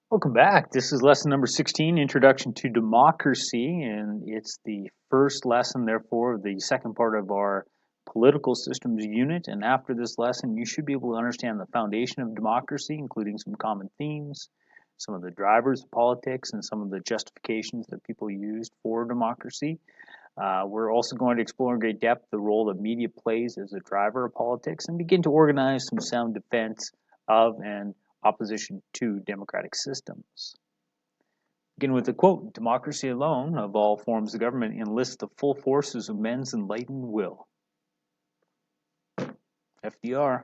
Welcome back. This is lesson number 16, Introduction to Democracy, and it's the first lesson, therefore, of the second part of our political systems unit. And after this lesson, you should be able to understand the foundation of democracy, including some common themes, some of the drivers of politics, and some of the justifications that people used for democracy. We're also going to explore in great depth the role that media plays as a driver of politics and begin to organize some sound defense of and opposition to democratic systems. Begin with a quote: "Democracy alone, of all forms of government, enlists the full forces of men's enlightened will." FDR.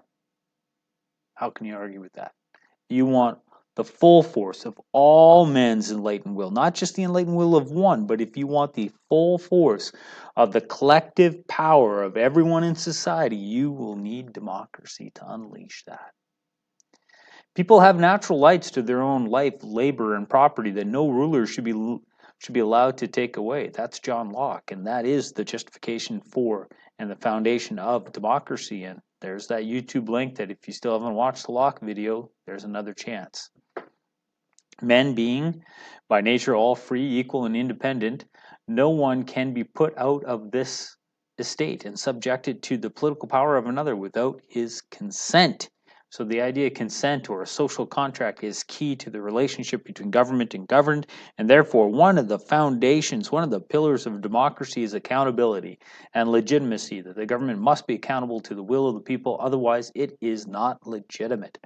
How can you argue with that? You want the full force of all men's enlightened will, not just the enlightened will of one, but if you want the full force of the collective power of everyone in society, you will need democracy to unleash that. People have natural rights to their own life, labor, and property that no ruler should be allowed to take away. That's John Locke, and that is the justification for and the foundation of democracy. And there's that YouTube link that if you still haven't watched the Locke video, there's another chance. Men being, by nature, all free, equal, and independent, no one can be put out of this estate and subjected to the political power of another without his consent. So the idea of consent or a social contract is key to the relationship between government and governed, and therefore one of the foundations, one of the pillars of democracy is accountability and legitimacy, that the government must be accountable to the will of the people, otherwise it is not legitimate.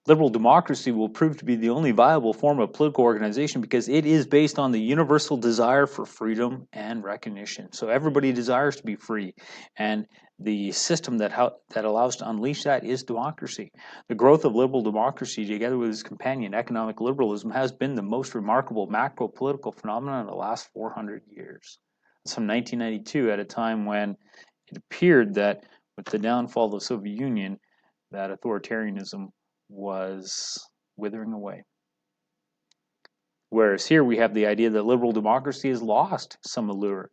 Liberal democracy will prove to be the only viable form of political organization because it is based on the universal desire for freedom and recognition. So everybody desires to be free, and the system that allows to unleash that is democracy. The growth of liberal democracy, together with its companion economic liberalism, has been the most remarkable macro political phenomenon of the last 400 years. It's from 1992, at a time when it appeared that with the downfall of the Soviet Union, that authoritarianism was withering away. Whereas here we have the idea that liberal democracy has lost some allure,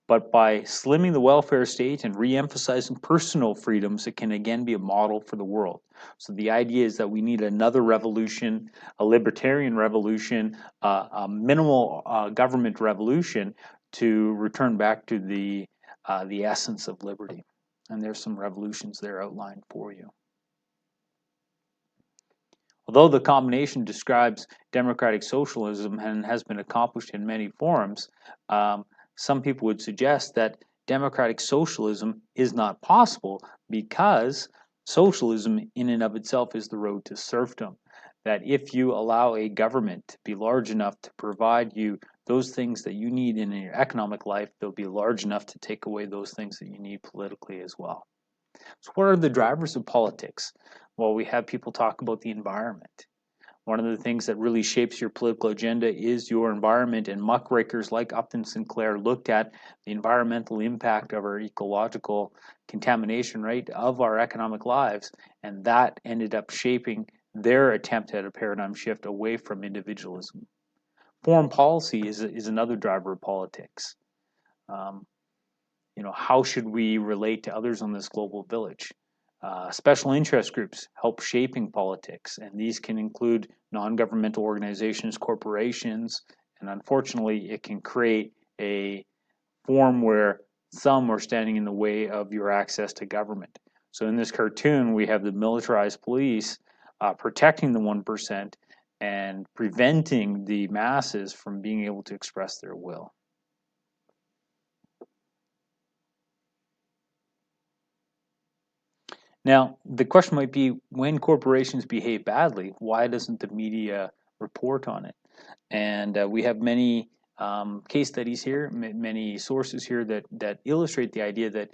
but by slimming the welfare state and re-emphasizing personal freedoms, it can again be a model for the world. So the idea is that we need another revolution, a libertarian revolution, a minimal government revolution to return back to the essence of liberty. And there's some revolutions there outlined for you. Although the combination describes democratic socialism and has been accomplished in many forms, some people would suggest that democratic socialism is not possible because socialism in and of itself is the road to serfdom. That if you allow a government to be large enough to provide you those things that you need in your economic life, they'll be large enough to take away those things that you need politically as well. So what are the drivers of politics? Well, we have people talk about the environment. One of the things that really shapes your political agenda is your environment, and muckrakers like Upton Sinclair looked at the environmental impact of our ecological contamination, right, of our economic lives, and that ended up shaping their attempt at a paradigm shift away from individualism. Foreign policy is another driver of politics. How should we relate to others on this global village? Special interest groups help shaping politics, and these can include non-governmental organizations, corporations, and unfortunately, it can create a form where some are standing in the way of your access to government. So in this cartoon, we have the militarized police protecting the 1% and preventing the masses from being able to express their will. Now, the question might be, when corporations behave badly, why doesn't the media report on it? And we have many case studies here, many sources here that illustrate the idea that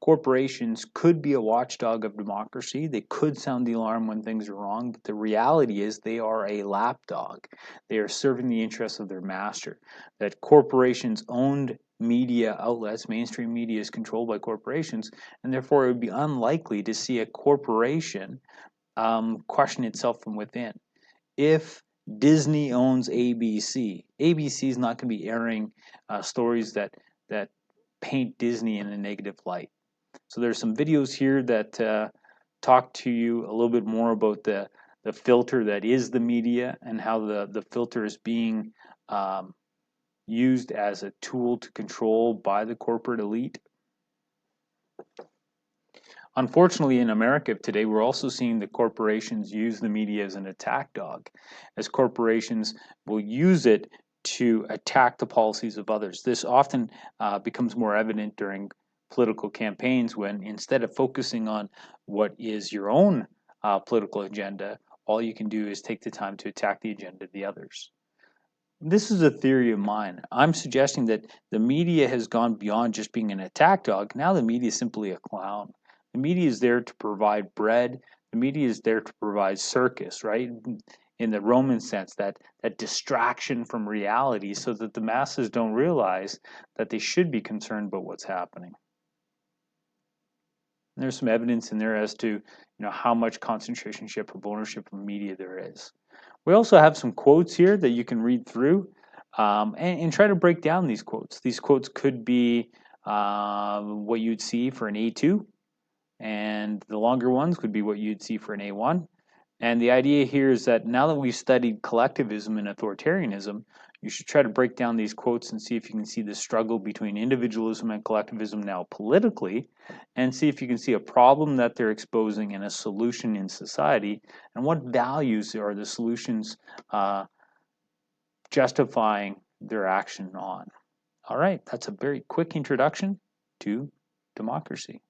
corporations could be a watchdog of democracy. They could sound the alarm when things are wrong, but the reality is they are a lapdog. They are serving the interests of their master. That corporations owned media outlets, mainstream media is controlled by corporations, and therefore it would be unlikely to see a corporation question itself from within. If Disney owns ABC, ABC is not going to be airing stories that paint Disney in a negative light. So there's some videos here that talk to you a little bit more about the filter that is the media and how the filter is being used as a tool to control by the corporate elite. Unfortunately, in America today, we're also seeing the corporations use the media as an attack dog, as corporations will use it to attack the policies of others. This often becomes more evident during political campaigns when instead of focusing on what is your own political agenda, all you can do is take the time to attack the agenda of the others. This is a theory of mine. I'm suggesting that the media has gone beyond just being an attack dog. Now the media is simply a clown. The media is there to provide bread. The media is there to provide circus, right? In the Roman sense, that distraction from reality so that the masses don't realize that they should be concerned about what's happening. And there's some evidence in there as to how much concentration of ownership of media there is. We also have some quotes here that you can read through and try to break down these quotes. These quotes could be what you'd see for an A2, and the longer ones could be what you'd see for an A1. And the idea here is that now that we've studied collectivism and authoritarianism, you should try to break down these quotes and see if you can see the struggle between individualism and collectivism now politically, and see if you can see a problem that they're exposing and a solution in society, and what values are the solutions justifying their action on. All right, that's a very quick introduction to democracy.